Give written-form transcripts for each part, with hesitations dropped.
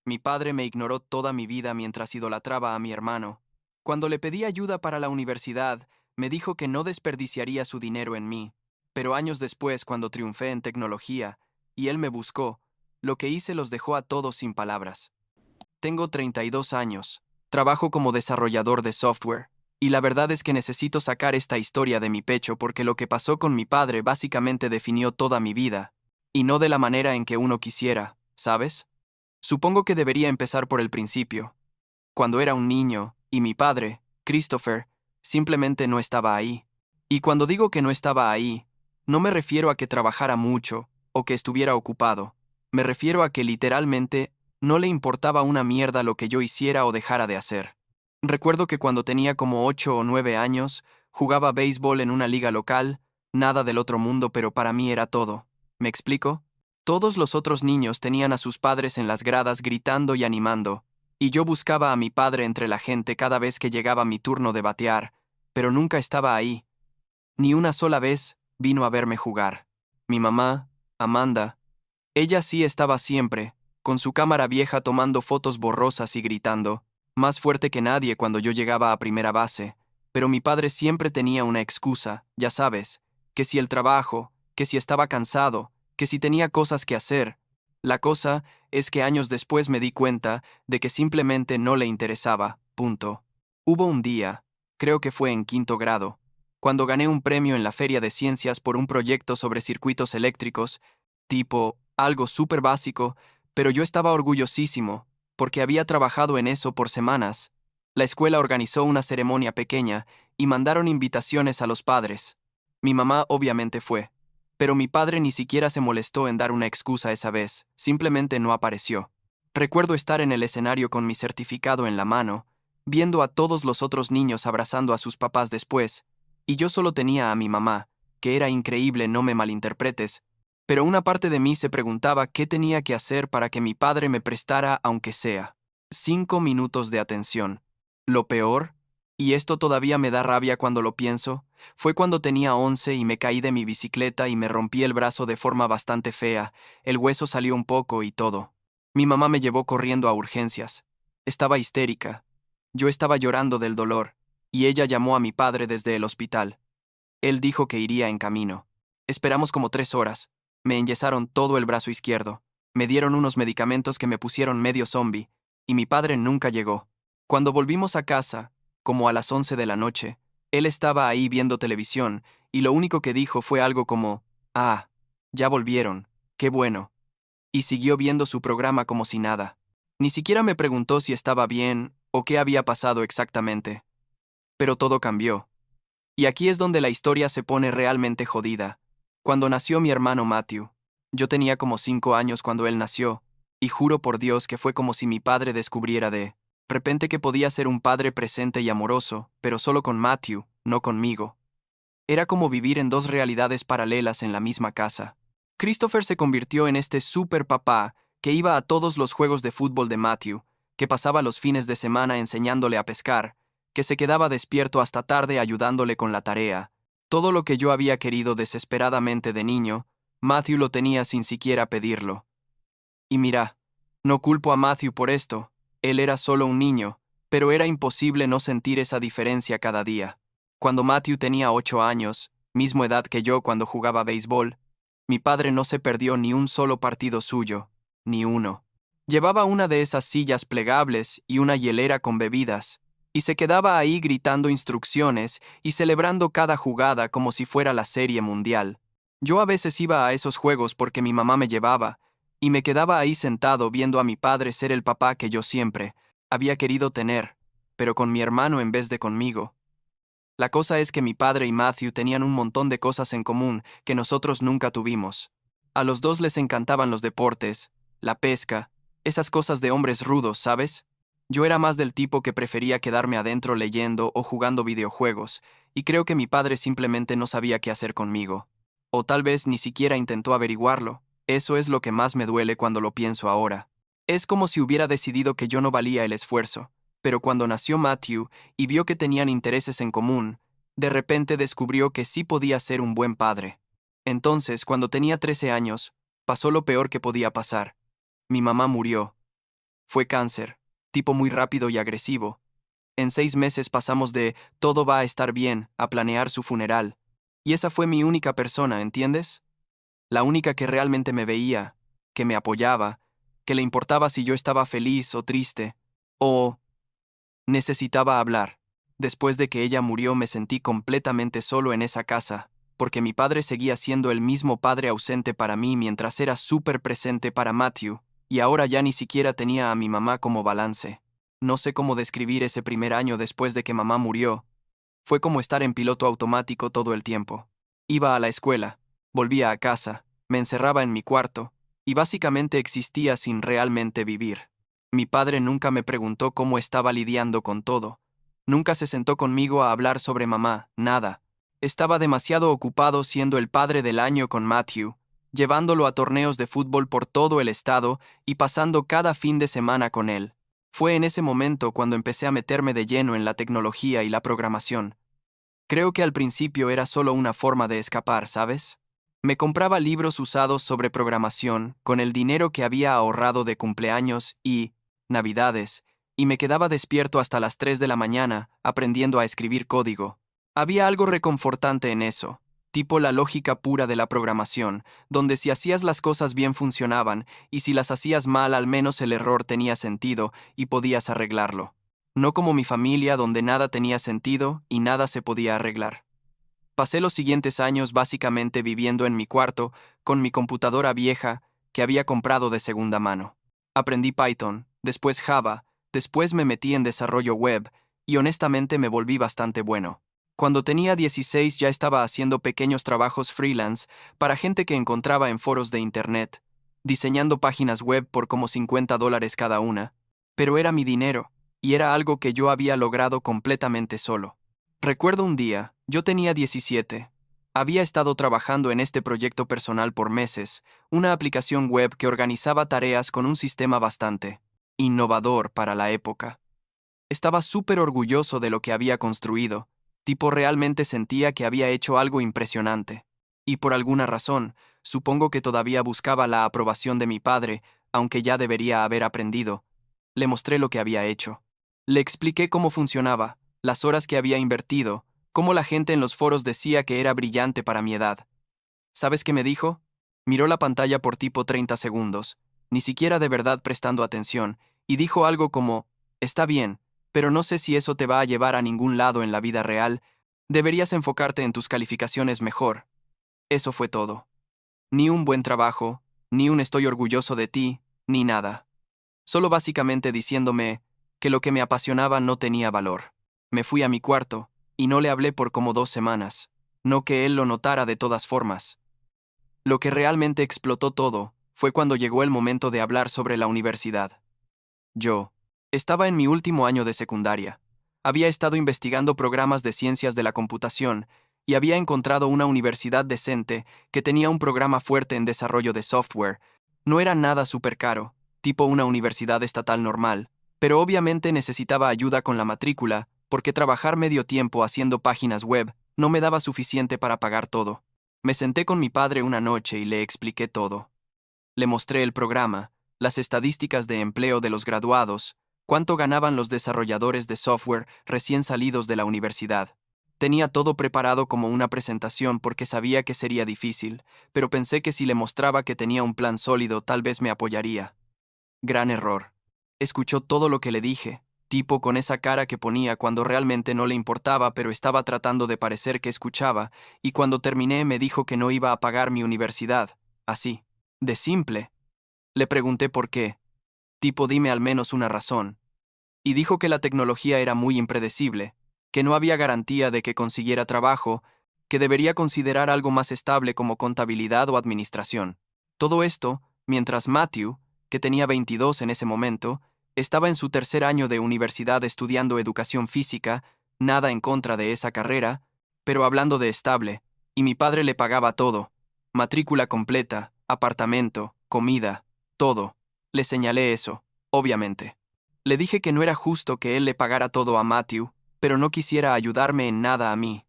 Mi padre me ignoró toda mi vida mientras idolatraba a mi hermano. Cuando le pedí ayuda para la universidad, me dijo que no desperdiciaría su dinero en mí. Pero años después, cuando triunfé en tecnología, y él me buscó, lo que hice los dejó a todos sin palabras. Tengo 32 años, trabajo como desarrollador de software, y la verdad es que necesito sacar esta historia de mi pecho porque lo que pasó con mi padre básicamente definió toda mi vida, y no de la manera en que uno quisiera, ¿sabes? Supongo que debería empezar por el principio. Cuando era un niño, y mi padre, Christopher, simplemente no estaba ahí. Y cuando digo que no estaba ahí, no me refiero a que trabajara mucho o que estuviera ocupado. Me refiero a que literalmente no le importaba una mierda lo que yo hiciera o dejara de hacer. Recuerdo que cuando tenía como 8 o 9 años, jugaba béisbol en una liga local, nada del otro mundo, pero para mí era todo. ¿Me explico? Todos los otros niños tenían a sus padres en las gradas gritando y animando, y yo buscaba a mi padre entre la gente cada vez que llegaba mi turno de batear, pero nunca estaba ahí. Ni una sola vez vino a verme jugar. Mi mamá, Amanda, ella sí estaba siempre, con su cámara vieja tomando fotos borrosas y gritando, más fuerte que nadie cuando yo llegaba a primera base, pero mi padre siempre tenía una excusa, ya sabes, que si el trabajo, que si estaba cansado, que si tenía cosas que hacer. La cosa es que años después me di cuenta de que simplemente no le interesaba, punto. Hubo un día, creo que fue en quinto grado, cuando gané un premio en la Feria de Ciencias por un proyecto sobre circuitos eléctricos, tipo algo súper básico, pero yo estaba orgullosísimo, porque había trabajado en eso por semanas. La escuela organizó una ceremonia pequeña y mandaron invitaciones a los padres. Mi mamá obviamente fue, pero mi padre ni siquiera se molestó en dar una excusa esa vez, simplemente no apareció. Recuerdo estar en el escenario con mi certificado en la mano, viendo a todos los otros niños abrazando a sus papás después, y yo solo tenía a mi mamá, que era increíble, no me malinterpretes, pero una parte de mí se preguntaba qué tenía que hacer para que mi padre me prestara, aunque sea 5 minutos de atención. Lo peor, y esto todavía me da rabia cuando lo pienso, fue cuando tenía 11 y me caí de mi bicicleta y me rompí el brazo de forma bastante fea, el hueso salió un poco y todo. Mi mamá me llevó corriendo a urgencias. Estaba histérica. Yo estaba llorando del dolor, y ella llamó a mi padre desde el hospital. Él dijo que iría en camino. Esperamos como 3 horas. Me enyesaron todo el brazo izquierdo. Me dieron unos medicamentos que me pusieron medio zombie, y mi padre nunca llegó. Cuando volvimos a casa, como a las 11 de la noche, él estaba ahí viendo televisión, y lo único que dijo fue algo como, «Ah, ya volvieron, qué bueno». Y siguió viendo su programa como si nada. Ni siquiera me preguntó si estaba bien o qué había pasado exactamente. Pero todo cambió. Y aquí es donde la historia se pone realmente jodida. Cuando nació mi hermano Matthew, yo tenía como 5 años cuando él nació, y juro por Dios que fue como si mi padre descubriera de repente que podía ser un padre presente y amoroso, pero solo con Matthew, no conmigo. Era como vivir en dos realidades paralelas en la misma casa. Christopher se convirtió en este super papá que iba a todos los juegos de fútbol de Matthew, que pasaba los fines de semana enseñándole a pescar, que se quedaba despierto hasta tarde ayudándole con la tarea. Todo lo que yo había querido desesperadamente de niño, Matthew lo tenía sin siquiera pedirlo. Y mira, no culpo a Matthew por esto, él era solo un niño, pero era imposible no sentir esa diferencia cada día. Cuando Matthew tenía 8 años, misma edad que yo cuando jugaba béisbol, mi padre no se perdió ni un solo partido suyo, ni uno. Llevaba una de esas sillas plegables y una hielera con bebidas, y se quedaba ahí gritando instrucciones y celebrando cada jugada como si fuera la Serie Mundial. Yo a veces iba a esos juegos porque mi mamá me llevaba, y me quedaba ahí sentado viendo a mi padre ser el papá que yo siempre había querido tener, pero con mi hermano en vez de conmigo. La cosa es que mi padre y Matthew tenían un montón de cosas en común que nosotros nunca tuvimos. A los dos les encantaban los deportes, la pesca, esas cosas de hombres rudos, ¿sabes? Yo era más del tipo que prefería quedarme adentro leyendo o jugando videojuegos, y creo que mi padre simplemente no sabía qué hacer conmigo. O tal vez ni siquiera intentó averiguarlo. Eso es lo que más me duele cuando lo pienso ahora. Es como si hubiera decidido que yo no valía el esfuerzo, pero cuando nació Matthew y vio que tenían intereses en común, de repente descubrió que sí podía ser un buen padre. Entonces, cuando tenía 13 años, pasó lo peor que podía pasar. Mi mamá murió. Fue cáncer, tipo muy rápido y agresivo. En 6 meses pasamos de todo va a estar bien a planear su funeral. Y esa fue mi única persona, ¿entiendes? La única que realmente me veía, que me apoyaba, que le importaba si yo estaba feliz o triste, o necesitaba hablar. Después de que ella murió me sentí completamente solo en esa casa, porque mi padre seguía siendo el mismo padre ausente para mí mientras era súper presente para Matthew, y ahora ya ni siquiera tenía a mi mamá como balance. No sé cómo describir ese primer año después de que mamá murió. Fue como estar en piloto automático todo el tiempo. Iba a la escuela, volvía a casa, me encerraba en mi cuarto, y básicamente existía sin realmente vivir. Mi padre nunca me preguntó cómo estaba lidiando con todo. Nunca se sentó conmigo a hablar sobre mamá, nada. Estaba demasiado ocupado siendo el padre del año con Matthew, llevándolo a torneos de fútbol por todo el estado y pasando cada fin de semana con él. Fue en ese momento cuando empecé a meterme de lleno en la tecnología y la programación. Creo que al principio era solo una forma de escapar, ¿sabes? Me compraba libros usados sobre programación con el dinero que había ahorrado de cumpleaños y Navidades, y me quedaba despierto hasta las 3 de la mañana aprendiendo a escribir código. Había algo reconfortante en eso, tipo la lógica pura de la programación, donde si hacías las cosas bien funcionaban y si las hacías mal al menos el error tenía sentido y podías arreglarlo. No como mi familia donde nada tenía sentido y nada se podía arreglar. Pasé los siguientes años básicamente viviendo en mi cuarto con mi computadora vieja que había comprado de segunda mano. Aprendí Python, después Java, después me metí en desarrollo web y honestamente me volví bastante bueno. Cuando tenía 16 ya estaba haciendo pequeños trabajos freelance para gente que encontraba en foros de internet, diseñando páginas web por como $50 cada una, pero era mi dinero y era algo que yo había logrado completamente solo. Recuerdo un día, yo tenía 17. Había estado trabajando en este proyecto personal por meses, una aplicación web que organizaba tareas con un sistema bastante innovador para la época. Estaba súper orgulloso de lo que había construido, tipo realmente sentía que había hecho algo impresionante. Y por alguna razón, supongo que todavía buscaba la aprobación de mi padre, aunque ya debería haber aprendido. Le mostré lo que había hecho. Le expliqué cómo funcionaba, las horas que había invertido, cómo la gente en los foros decía que era brillante para mi edad. ¿Sabes qué me dijo? Miró la pantalla por tipo 30 segundos, ni siquiera de verdad prestando atención, y dijo algo como, está bien, pero no sé si eso te va a llevar a ningún lado en la vida real, deberías enfocarte en tus calificaciones mejor. Eso fue todo. Ni un buen trabajo, ni un estoy orgulloso de ti, ni nada. Solo básicamente diciéndome que lo que me apasionaba no tenía valor. Me fui a mi cuarto, y no le hablé por como 2 semanas. No que él lo notara de todas formas. Lo que realmente explotó todo fue cuando llegó el momento de hablar sobre la universidad. Yo estaba en mi último año de secundaria. Había estado investigando programas de ciencias de la computación y había encontrado una universidad decente que tenía un programa fuerte en desarrollo de software. No era nada súper caro, tipo una universidad estatal normal, pero obviamente necesitaba ayuda con la matrícula porque trabajar medio tiempo haciendo páginas web no me daba suficiente para pagar todo. Me senté con mi padre una noche y le expliqué todo. Le mostré el programa, las estadísticas de empleo de los graduados, cuánto ganaban los desarrolladores de software recién salidos de la universidad. Tenía todo preparado como una presentación porque sabía que sería difícil, pero pensé que si le mostraba que tenía un plan sólido tal vez me apoyaría. Gran error. Escuchó todo lo que le dije, tipo con esa cara que ponía cuando realmente no le importaba pero estaba tratando de parecer que escuchaba, y cuando terminé me dijo que no iba a pagar mi universidad, así, de simple. Le pregunté por qué, tipo dime al menos una razón, y dijo que la tecnología era muy impredecible, que no había garantía de que consiguiera trabajo, que debería considerar algo más estable como contabilidad o administración. Todo esto, mientras Matthew, que tenía 22 en ese momento, estaba en su tercer año de universidad estudiando educación física, nada en contra de esa carrera, pero hablando de estable, y mi padre le pagaba todo, matrícula completa, apartamento, comida, todo. Le señalé eso, obviamente. Le dije que no era justo que él le pagara todo a Matthew, pero no quisiera ayudarme en nada a mí.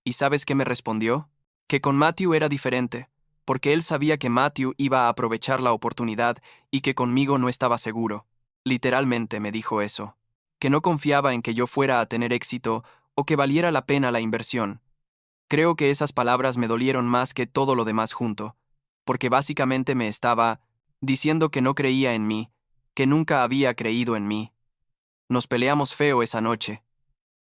¿Y sabes qué me respondió? Que con Matthew era diferente, porque él sabía que Matthew iba a aprovechar la oportunidad y que conmigo no estaba seguro. Literalmente me dijo eso. Que no confiaba en que yo fuera a tener éxito o que valiera la pena la inversión. Creo que esas palabras me dolieron más que todo lo demás junto, porque básicamente me estaba diciendo que no creía en mí, que nunca había creído en mí. Nos peleamos feo esa noche.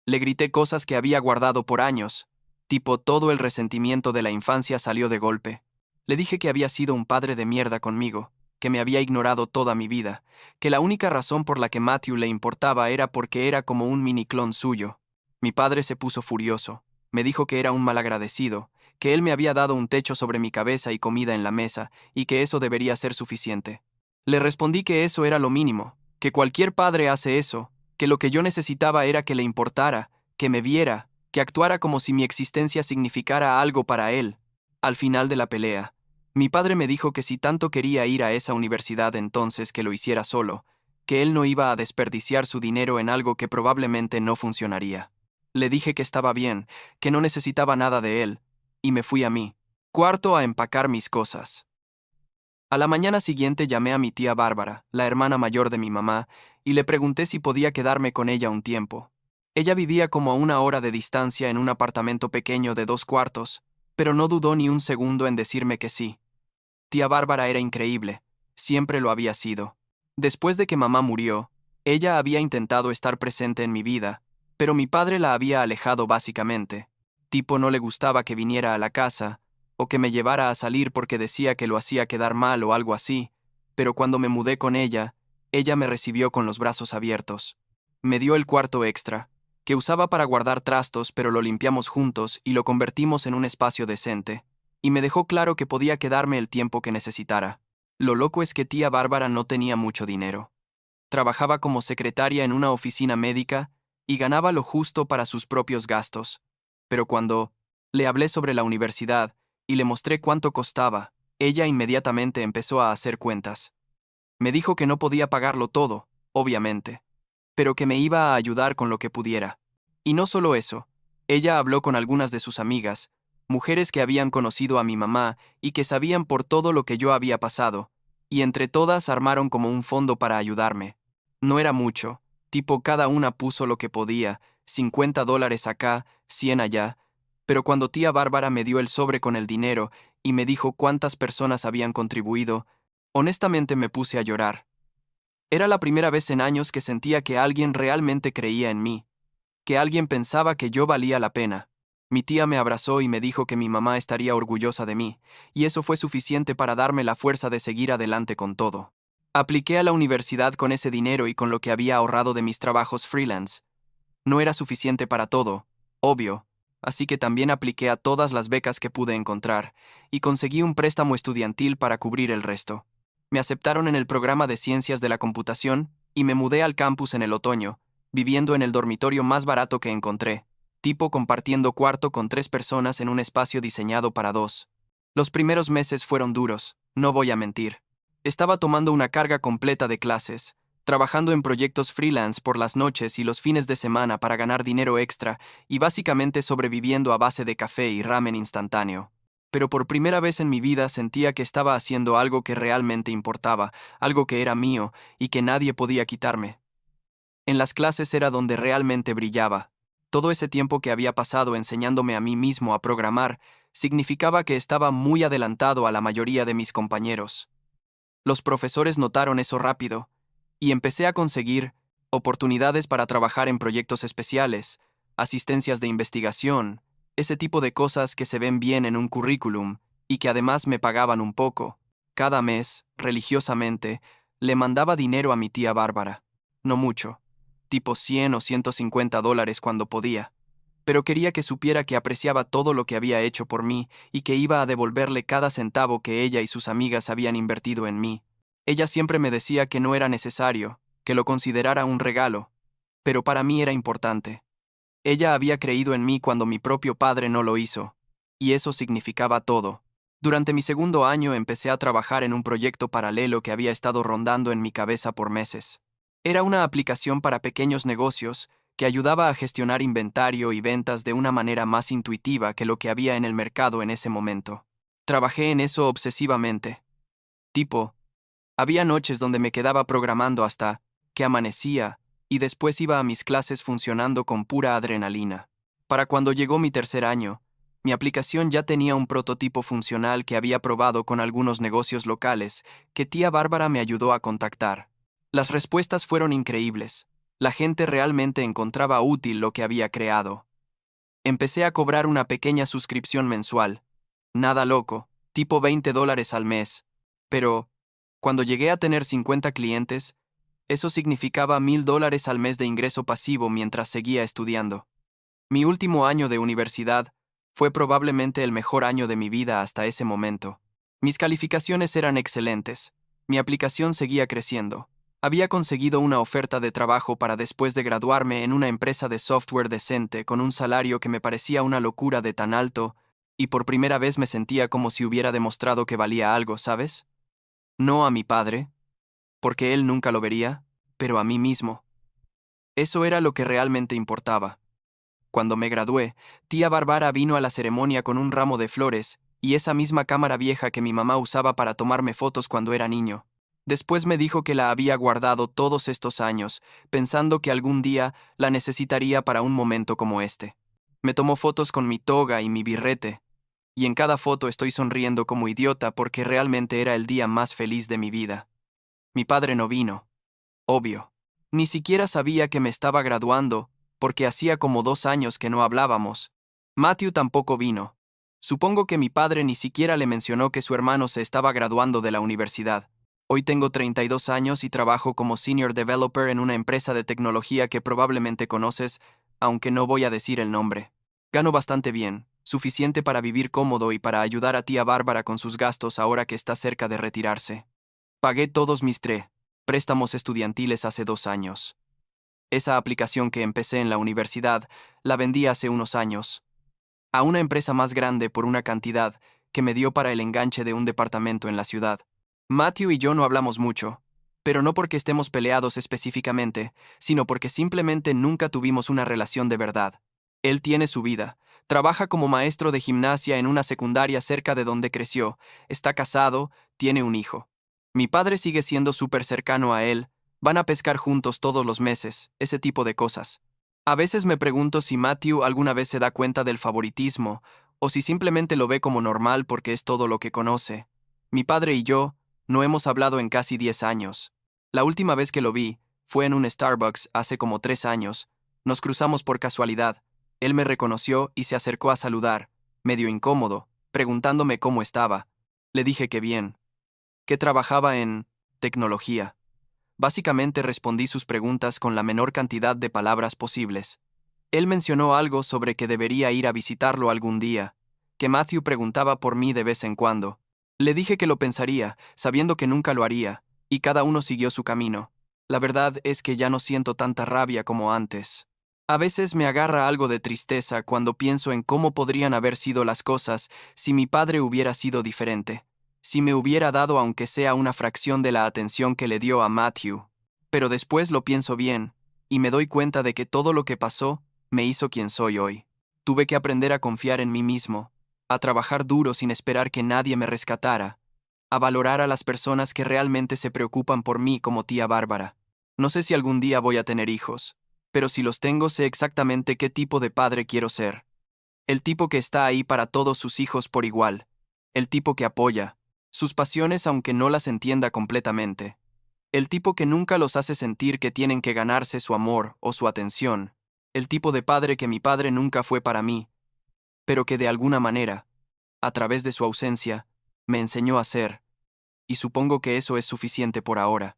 Le grité cosas que había guardado por años, tipo todo el resentimiento de la infancia salió de golpe. Le dije que había sido un padre de mierda conmigo, que me había ignorado toda mi vida, que la única razón por la que Matthew le importaba era porque era como un mini clon suyo. Mi padre se puso furioso. Me dijo que era un malagradecido, que él me había dado un techo sobre mi cabeza y comida en la mesa, y que eso debería ser suficiente. Le respondí que eso era lo mínimo, que cualquier padre hace eso, que lo que yo necesitaba era que le importara, que me viera, que actuara como si mi existencia significara algo para él. Al final de la pelea, mi padre me dijo que si tanto quería ir a esa universidad entonces que lo hiciera solo, que él no iba a desperdiciar su dinero en algo que probablemente no funcionaría. Le dije que estaba bien, que no necesitaba nada de él, y me fui a mi cuarto a empacar mis cosas. A la mañana siguiente llamé a mi tía Bárbara, la hermana mayor de mi mamá, y le pregunté si podía quedarme con ella un tiempo. Ella vivía como a 1 hora de distancia en un apartamento pequeño de 2 cuartos, pero no dudó ni un segundo en decirme que sí. Tía Bárbara era increíble, siempre lo había sido. Después de que mamá murió, ella había intentado estar presente en mi vida, pero mi padre la había alejado básicamente. Tipo no le gustaba que viniera a la casa, o que me llevara a salir porque decía que lo hacía quedar mal o algo así, pero cuando me mudé con ella me recibió con los brazos abiertos. Me dio el cuarto extra, que usaba para guardar trastos, pero lo limpiamos juntos y lo convertimos en un espacio decente, y me dejó claro que podía quedarme el tiempo que necesitara. Lo loco es que tía Bárbara no tenía mucho dinero. Trabajaba como secretaria en una oficina médica y ganaba lo justo para sus propios gastos. Pero cuando le hablé sobre la universidad y le mostré cuánto costaba, ella inmediatamente empezó a hacer cuentas. Me dijo que no podía pagarlo todo, obviamente, pero que me iba a ayudar con lo que pudiera. Y no solo eso, ella habló con algunas de sus amigas, mujeres que habían conocido a mi mamá y que sabían por todo lo que yo había pasado, y entre todas armaron como un fondo para ayudarme. No era mucho, tipo cada una puso lo que podía, $50 acá, 100 allá, pero cuando tía Bárbara me dio el sobre con el dinero y me dijo cuántas personas habían contribuido, honestamente me puse a llorar. Era la primera vez en años que sentía que alguien realmente creía en mí, que alguien pensaba que yo valía la pena. Mi tía me abrazó y me dijo que mi mamá estaría orgullosa de mí, y eso fue suficiente para darme la fuerza de seguir adelante con todo. Apliqué a la universidad con ese dinero y con lo que había ahorrado de mis trabajos freelance. No era suficiente para todo, obvio, así que también apliqué a todas las becas que pude encontrar, y conseguí un préstamo estudiantil para cubrir el resto. Me aceptaron en el programa de Ciencias de la Computación y me mudé al campus en el otoño, viviendo en el dormitorio más barato que encontré, tipo compartiendo cuarto con 3 personas en un espacio diseñado para 2. Los primeros meses fueron duros, no voy a mentir. Estaba tomando una carga completa de clases, trabajando en proyectos freelance por las noches y los fines de semana para ganar dinero extra y básicamente sobreviviendo a base de café y ramen instantáneo. Pero por primera vez en mi vida sentía que estaba haciendo algo que realmente importaba, algo que era mío y que nadie podía quitarme. En las clases era donde realmente brillaba. Todo ese tiempo que había pasado enseñándome a mí mismo a programar significaba que estaba muy adelantado a la mayoría de mis compañeros. Los profesores notaron eso rápido, y empecé a conseguir oportunidades para trabajar en proyectos especiales, asistencias de investigación, ese tipo de cosas que se ven bien en un currículum y que además me pagaban un poco. Cada mes, religiosamente, le mandaba dinero a mi tía Bárbara. No mucho, tipo 100 o $150 cuando podía, pero quería que supiera que apreciaba todo lo que había hecho por mí y que iba a devolverle cada centavo que ella y sus amigas habían invertido en mí. Ella siempre me decía que no era necesario, que lo considerara un regalo, pero para mí era importante. Ella había creído en mí cuando mi propio padre no lo hizo, y eso significaba todo. Durante mi segundo año empecé a trabajar en un proyecto paralelo que había estado rondando en mi cabeza por meses. Era una aplicación para pequeños negocios que ayudaba a gestionar inventario y ventas de una manera más intuitiva que lo que había en el mercado en ese momento. Trabajé en eso obsesivamente. Tipo, había noches donde me quedaba programando hasta que amanecía, y después iba a mis clases funcionando con pura adrenalina. Para cuando llegó mi tercer año, mi aplicación ya tenía un prototipo funcional que había probado con algunos negocios locales que tía Bárbara me ayudó a contactar. Las respuestas fueron increíbles. La gente realmente encontraba útil lo que había creado. Empecé a cobrar una pequeña suscripción mensual. Nada loco, tipo $20 al mes. Pero, cuando llegué a tener 50 clientes, eso significaba $1000 al mes de ingreso pasivo mientras seguía estudiando. Mi último año de universidad fue probablemente el mejor año de mi vida hasta ese momento. Mis calificaciones eran excelentes. Mi aplicación seguía creciendo. Había conseguido una oferta de trabajo para después de graduarme en una empresa de software decente con un salario que me parecía una locura de tan alto, y por primera vez me sentía como si hubiera demostrado que valía algo, ¿sabes? No a mi padre, porque él nunca lo vería, pero a mí mismo. Eso era lo que realmente importaba. Cuando me gradué, tía Bárbara vino a la ceremonia con un ramo de flores y esa misma cámara vieja que mi mamá usaba para tomarme fotos cuando era niño. Después me dijo que la había guardado todos estos años, pensando que algún día la necesitaría para un momento como este. Me tomó fotos con mi toga y mi birrete, y en cada foto estoy sonriendo como idiota porque realmente era el día más feliz de mi vida. Mi padre no vino, obvio. Ni siquiera sabía que me estaba graduando, porque hacía como 2 años que no hablábamos. Matthew tampoco vino. Supongo que mi padre ni siquiera le mencionó que su hermano se estaba graduando de la universidad. Hoy tengo 32 años y trabajo como senior developer en una empresa de tecnología que probablemente conoces, aunque no voy a decir el nombre. Gano bastante bien, suficiente para vivir cómodo y para ayudar a tía Bárbara con sus gastos ahora que está cerca de retirarse. Pagué todos mis préstamos estudiantiles hace 2 años. Esa aplicación que empecé en la universidad la vendí hace unos años a una empresa más grande por una cantidad que me dio para el enganche de un departamento en la ciudad. Matthew y yo no hablamos mucho, pero no porque estemos peleados específicamente, sino porque simplemente nunca tuvimos una relación de verdad. Él tiene su vida, trabaja como maestro de gimnasia en una secundaria cerca de donde creció, está casado, tiene un hijo. Mi padre sigue siendo súper cercano a él, van a pescar juntos todos los meses, ese tipo de cosas. A veces me pregunto si Matthew alguna vez se da cuenta del favoritismo, o si simplemente lo ve como normal porque es todo lo que conoce. Mi padre y yo no hemos hablado en casi 10 años. La última vez que lo vi fue en un Starbucks hace como 3 años. Nos cruzamos por casualidad. Él me reconoció y se acercó a saludar, medio incómodo, preguntándome cómo estaba. Le dije que bien, que trabajaba en tecnología. Básicamente respondí sus preguntas con la menor cantidad de palabras posibles. Él mencionó algo sobre que debería ir a visitarlo algún día, que Matthew preguntaba por mí de vez en cuando. Le dije que lo pensaría, sabiendo que nunca lo haría, y cada uno siguió su camino. La verdad es que ya no siento tanta rabia como antes. A veces me agarra algo de tristeza cuando pienso en cómo podrían haber sido las cosas si mi padre hubiera sido diferente, si me hubiera dado aunque sea una fracción de la atención que le dio a Matthew. Pero después lo pienso bien, y me doy cuenta de que todo lo que pasó me hizo quien soy hoy. Tuve que aprender a confiar en mí mismo, a trabajar duro sin esperar que nadie me rescatara, a valorar a las personas que realmente se preocupan por mí como tía Bárbara. No sé si algún día voy a tener hijos, pero si los tengo sé exactamente qué tipo de padre quiero ser. El tipo que está ahí para todos sus hijos por igual. El tipo que apoya sus pasiones aunque no las entienda completamente. El tipo que nunca los hace sentir que tienen que ganarse su amor o su atención. El tipo de padre que mi padre nunca fue para mí, pero que de alguna manera, a través de su ausencia, me enseñó a ser, y supongo que eso es suficiente por ahora.